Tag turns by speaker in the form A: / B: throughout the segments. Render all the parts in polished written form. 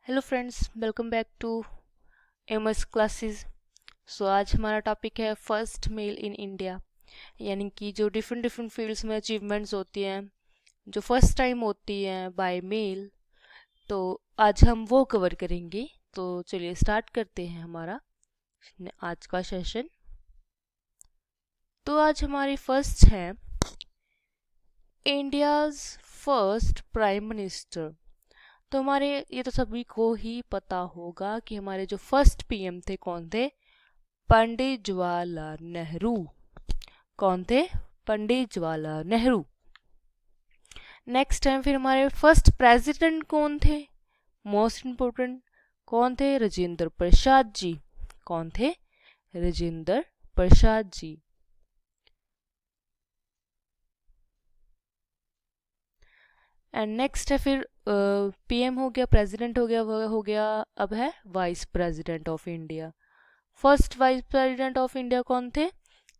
A: Hello friends, welcome back to MS classes. So आज हमारा topic है फर्स्ट मेल इन इंडिया, यानी कि जो डिफरेंट डिफरेंट फील्ड्स में अचीवमेंट्स होती हैं जो फर्स्ट टाइम होती हैं बाय मेल। तो आज हम वो कवर करेंगे। तो चलिए स्टार्ट करते हैं हमारा आज का सेशन। तो आज हमारी फर्स्ट है इंडियाज़ फर्स्ट प्राइम मिनिस्टर। तो हमारे ये तो सभी को ही पता होगा कि हमारे जो फर्स्ट पीएम थे कौन थे? पंडित जवाहरलाल नेहरू। कौन थे? पंडित जवाहरलाल नेहरू। नेक्स्ट टाइम फिर हमारे फर्स्ट प्रेसिडेंट कौन थे? मोस्ट इम्पोर्टेंट, कौन थे? राजेंद्र प्रसाद जी। कौन थे? राजेंद्र प्रसाद जी। एंड नेक्स्ट है फिर पीएम हो गया, प्रेसिडेंट हो गया, वह हो गया। अब है vice president of India. First vice president of India कौन थे?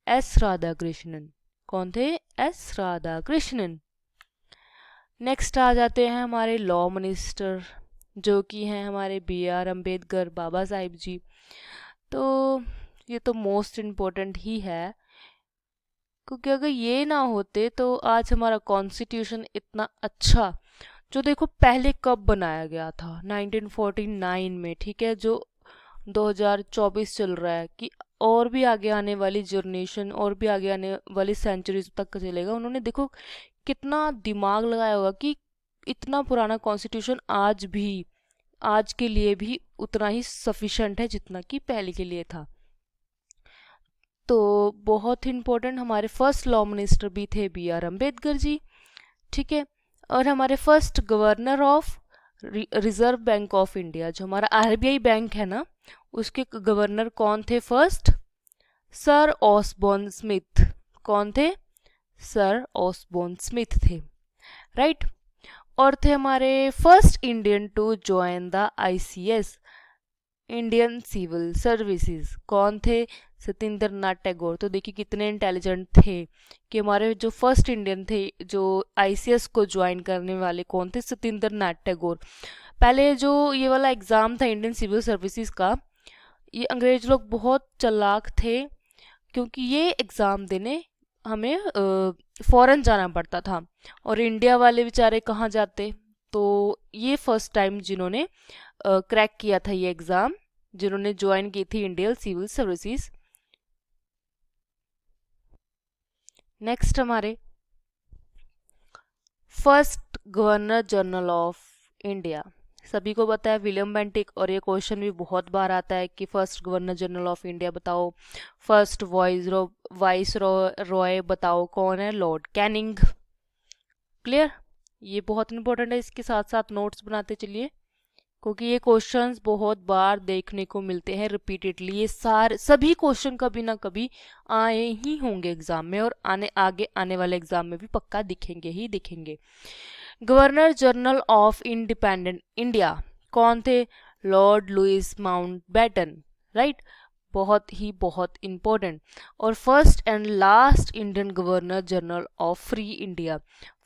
A: एस राधाकृष्णन। कौन थे? एस राधाकृष्णन। नेक्स्ट आ जाते हैं हमारे लॉ मिनिस्टर, जो कि हैं हमारे बी आर अम्बेडकर बाबा साहिब जी। तो ये तो मोस्ट इम्पोर्टेंट ही है, क्योंकि अगर ये ना होते तो आज हमारा कॉन्स्टिट्यूशन इतना अच्छा, जो देखो पहले कब बनाया गया था 1949 में, ठीक है, जो 2024 चल रहा है, कि और भी आगे आने वाली जनरेशन और भी आगे आने वाली सेंचुरीज तक चलेगा। उन्होंने देखो कितना दिमाग लगाया होगा कि इतना पुराना कॉन्स्टिट्यूशन आज के लिए भी उतना ही सफिशेंट है जितना कि पहले के लिए था। तो बहुत ही इम्पोर्टेंट हमारे फर्स्ट लॉ मिनिस्टर भी थे बी आर अम्बेडकर जी, ठीक है। और हमारे first governor of reserve bank of India, जो हमारा आरबीआई बैंक है ना, उसके गवर्नर कौन थे? First sir Osborne Smith. कौन थे? सर ऑसबॉर्न स्मिथ थे, राइट। और थे हमारे first Indian to join the ICS, Indian civil services. कौन थे? सत्येंद्र नाथ टैगोर। तो देखिए कितने इंटेलिजेंट थे कि हमारे जो फर्स्ट इंडियन थे जो आईसीएस को ज्वाइन करने वाले, कौन थे? सत्येंद्र नाथ टैगोर। पहले जो ये वाला एग्ज़ाम था इंडियन सिविल सर्विसेज का, ये अंग्रेज लोग बहुत चालाक थे, क्योंकि ये एग्ज़ाम देने हमें फॉरेन जाना पड़ता था, और इंडिया वाले बेचारे कहाँ जाते। तो ये फर्स्ट टाइम जिन्होंने क्रैक किया था ये एग्ज़ाम, जिन्होंने ज्वाइन की थी इंडियन सिविल सर्विसेज। नेक्स्ट हमारे first governor general of India, सभी को पता है विलियम बेंटिक, और ये क्वेश्चन भी बहुत बार आता है कि first governor general of India बताओ। फर्स्ट वाइस रॉय बताओ, कौन है? Lord Canning. क्लियर? ये बहुत इंपॉर्टेंट है, इसके साथ साथ नोट्स बनाते चलिए, क्योंकि ये क्वेश्चंस बहुत बार देखने को मिलते हैं रिपीटेडली। ये सभी क्वेश्चन कभी ना कभी आए ही होंगे एग्जाम में, और आगे आने वाले एग्जाम में भी पक्का दिखेंगे ही दिखेंगे। Governor general of independent India कौन थे? Lord Louis Mountbatten, right. बहुत इम्पोर्टेंट। और first and last Indian governor general of free India,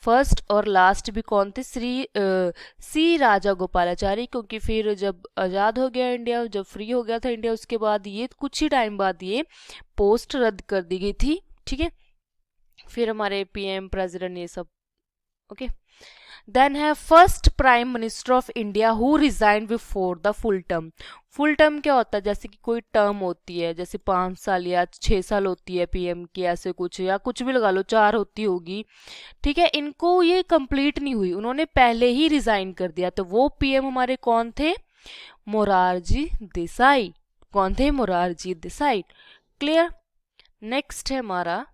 A: first और लास्ट भी कौन थे? सी राजा गोपालाचारी, क्योंकि फिर जब आज़ाद हो गया इंडिया, जब फ्री हो गया था इंडिया, उसके बाद ये कुछ ही टाइम बाद ये पोस्ट रद्द कर दी गई थी, ठीक है। फिर हमारे पीएम प्रेसिडेंट ये सब, ओके। देन है first prime minister of India who resign before the full term. Full term क्या होता है? जैसे कि कोई टर्म होती है, जैसे 5 साल या 6 साल होती है पीएम की, ऐसे कुछ, या कुछ भी लगा लो, 4 होती होगी, ठीक है। इनको ये कंप्लीट नहीं हुई, उन्होंने पहले ही रिजाइन कर दिया, तो वो पीएम हमारे कौन थे? मोरारजी देसाई। कौन थे? मोरारजी देसाई। क्लियर? नेक्स्ट है हमारा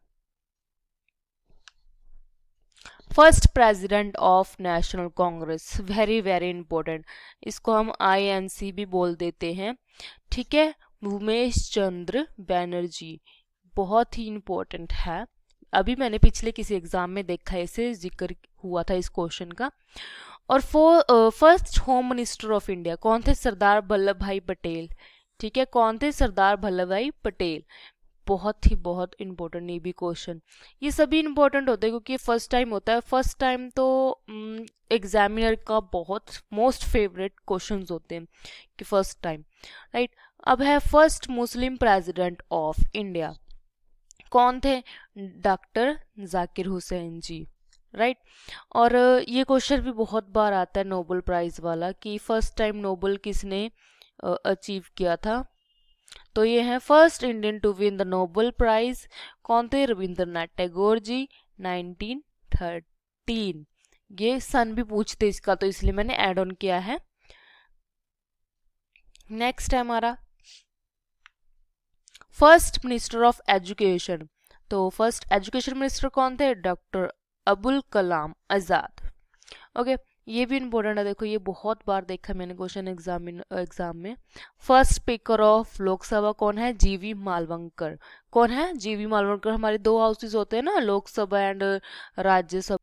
A: first president of national Congress, very very important, इसको हम आईएनसी भी बोल देते हैं, ठीक है। उमेश चंद्र बैनर्जी, बहुत ही इंपॉर्टेंट है। अभी मैंने पिछले किसी एग्जाम में देखा, इसे जिक्र हुआ था इस क्वेश्चन का। और first home minister of India कौन थे? सरदार वल्लभ भाई पटेल, ठीक है। कौन थे? सरदार वल्लभ भाई पटेल। बहुत इम्पोर्टेंट ये भी क्वेश्चन। ये सभी इम्पोर्टेंट होते हैं क्योंकि ये फर्स्ट टाइम होता है। फर्स्ट टाइम तो एग्जामिनर का बहुत मोस्ट फेवरेट क्वेश्चंस होते हैं कि फर्स्ट टाइम, राइट। अब है first Muslim president of India, कौन थे? डॉक्टर जाकिर हुसैन जी, राइट। और ये क्वेश्चन भी बहुत बार आता है नोबेल प्राइज वाला कि फर्स्ट टाइम नोबेल किसने अचीव किया था। तो ये है first Indian to win the Nobel prize, कौन थे? रविंद्रनाथ टैगोर जी, 1913। ये सन भी पूछते इसका, तो इसलिए मैंने ऐड ऑन किया है। नेक्स्ट है हमारा फर्स्ट मिनिस्टर ऑफ एजुकेशन। तो फर्स्ट एजुकेशन मिनिस्टर कौन थे? डॉक्टर अबुल कलाम आजाद। ओके, ये भी इम्पोर्टेंट है, देखो ये बहुत बार देखा मैंने क्वेश्चन एग्जाम में। फर्स्ट स्पीकर ऑफ लोकसभा कौन है? जीवी मालवंकर। कौन है? जीवी मालवंकर। हमारे दो हाउसेस होते हैं ना, लोकसभा एंड राज्यसभा।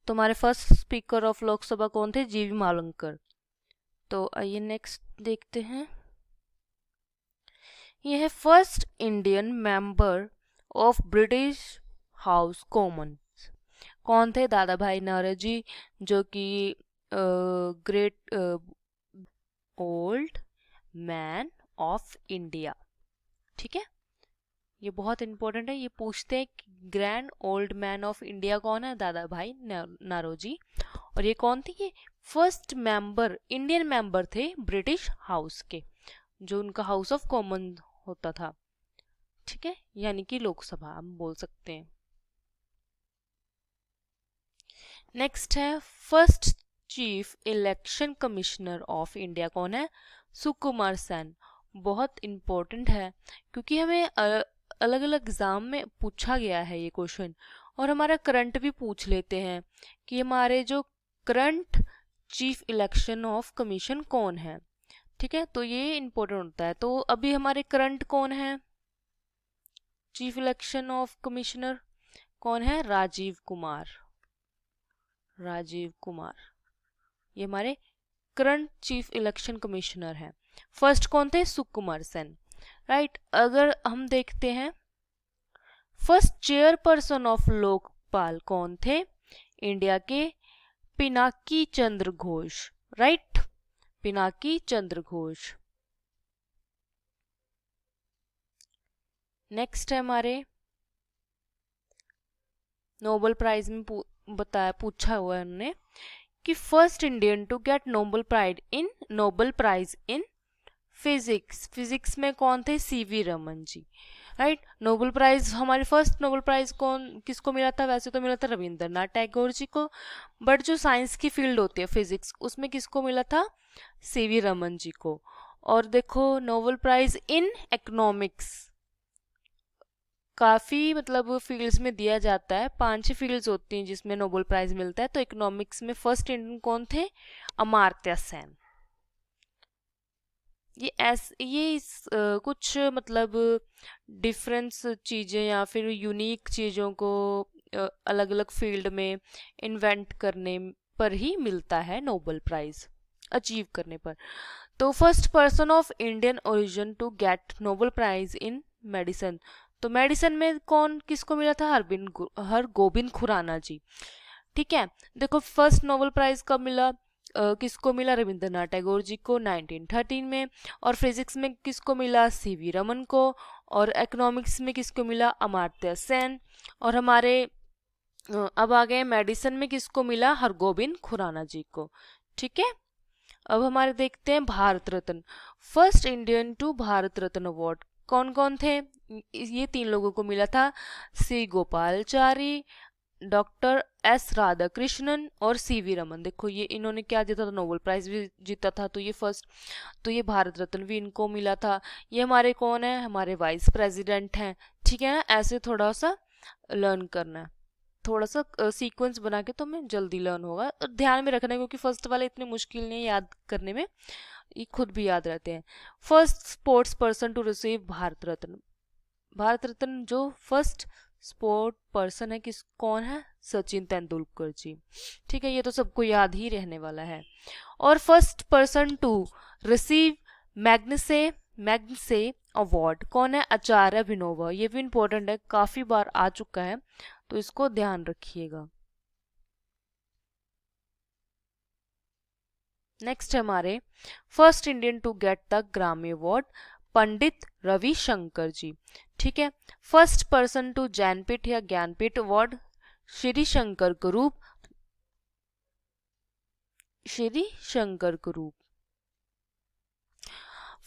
A: तो हमारे फर्स्ट स्पीकर ऑफ लोकसभा कौन थे? जीवी मालवंकर। तो आइए नेक्स्ट देखते हैं। ये है first Indian member of British house common, कौन थे? दादा भाई नौरोजी, जो कि great old man of India. ठीक है, ये बहुत इंपॉर्टेंट है, ये पूछते हैं grand old man of India कौन है? दादा भाई नौरोजी। और ये कौन थे? ये फर्स्ट मेंबर, इंडियन मेंबर थे ब्रिटिश हाउस के, जो उनका हाउस ऑफ कॉमन होता था। ठीक है, यानी कि लोकसभा हम बोल सकते हैं। नेक्स्ट है first chief election commissioner of India, कौन है? सुकुमार सेन। बहुत इम्पोर्टेंट है क्योंकि हमें अलग अलग एग्जाम में पूछा गया है ये क्वेश्चन, और हमारा करंट भी पूछ लेते हैं कि हमारे जो current chief election of commission कौन है। ठीक है, तो ये इम्पोर्टेंट होता है। तो अभी हमारे करंट कौन है? चीफ इलेक्शन ऑफ कमिश्नर कौन है? राजीव कुमार। राजीव कुमार, ये हमारे करंट चीफ इलेक्शन कमिश्नर हैं। फर्स्ट कौन थे? सुकुमार सेन, राइट। अगर हम देखते हैं फर्स्ट चेयरपर्सन ऑफ लोकपाल कौन थे? इंडिया के पिनाकी चंद्र घोष, राइट। पिनाकी चंद्र घोष। नेक्स्ट है हमारे नोबेल प्राइज में पूछा हुआ है उन्होंने कि first Indian to get Nobel prize in physics. Physics में कौन थे? C V Raman ji, right. Nobel prize, हमारे फर्स्ट नोबेल प्राइज किसको मिला था? वैसे तो मिला था रविंद्रनाथ टैगोर जी को, बट जो साइंस की फील्ड होती है फिजिक्स, उसमें किसको मिला था? सीवी रमन जी को। और देखो नोबेल प्राइज इन इकोनॉमिक्स काफ़ी मतलब फील्ड्स में दिया जाता है, 5-6 फील्ड्स होती हैं जिसमें नोबेल प्राइज मिलता है। तो इकोनॉमिक्स में फर्स्ट इंडियन कौन थे? अमर्त्य सेन। कुछ मतलब डिफरेंस चीज़ें या फिर यूनिक चीज़ों को अलग अलग फील्ड में इन्वेंट करने पर ही मिलता है नोबेल प्राइज, अचीव करने पर। तो first person of Indian origin to get Nobel prize in medicine, तो मेडिसिन में किसको मिला था? हरगोबिंद खुराना जी। ठीक है, देखो फर्स्ट नोबेल प्राइज कब मिला? किसको मिला? रविंद्रनाथ टैगोर जी को 1913 में। और फिजिक्स में किसको मिला? सीवी रमन को। और इकोनॉमिक्स में किसको मिला? अमर्त्य सेन। और हमारे अब आ गए मेडिसिन में किसको मिला? हरगोबिंद खुराना जी को। ठीक है, अब हमारे देखते हैं Bharat Ratna. First Indian to Bharat Ratna award कौन कौन थे? ये 3 लोगों को मिला था, C Gopalachari, doctor S Radhakrishnan और सीवी रमन। देखो ये इन्होंने क्या जीता था? नोबेल प्राइज भी जीता था। तो ये भारत रत्न भी इनको मिला था। ये हमारे कौन है? हमारे वाइस प्रेसिडेंट हैं। ठीक है ना, ऐसे थोड़ा सा लर्न करना है, थोड़ा सा सीक्वेंस बना के तो हमें जल्दी लर्न होगा। और ध्यान में रखना है क्योंकि फर्स्ट वाले इतने मुश्किल नहीं याद करने में, ये खुद भी याद रहते हैं। First sports person to receive Bharat Ratna. Bharat Ratna जो फर्स्ट स्पोर्ट पर्सन है कौन है? सचिन तेंदुलकर जी। ठीक है, ये तो सबको याद ही रहने वाला है। और first person to receive Magsaysay award कौन है? आचार्य विनोबा। ये भी इम्पोर्टेंट है, काफी बार आ चुका है, तो इसको ध्यान रखिएगा। नेक्स्ट है हमारे first Indian to get the Grammy award, Pandit Ravishankar ji. ठीक है, फर्स्ट पर्सन टू ज्ञानपीठ या Jnanpith award, Shri Shankar Kurup, Shri Shankar Kurup.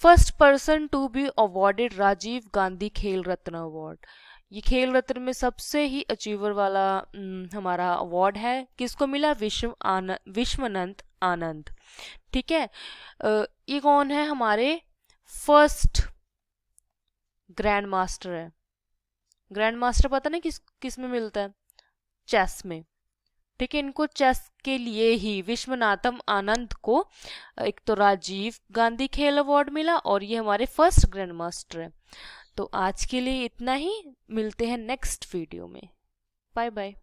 A: First person to be awarded Rajiv Gandhi Khel Ratna award. ये खेल रत्न में सबसे ही अचीवर वाला हमारा अवार्ड है। किसको मिला? विश्वनाथ आनंद। ठीक है, ये कौन है? हमारे फर्स्ट ग्रैंड मास्टर है। ग्रैंड मास्टर पता नहीं किस में मिलता है? चेस में। ठीक है, इनको चेस के लिए ही विश्वनाथम आनंद को एक तो राजीव गांधी खेल अवार्ड मिला, और ये हमारे फर्स्ट ग्रैंड मास्टर है। तो आज के लिए इतना ही, मिलते हैं नेक्स्ट वीडियो में। Bye bye.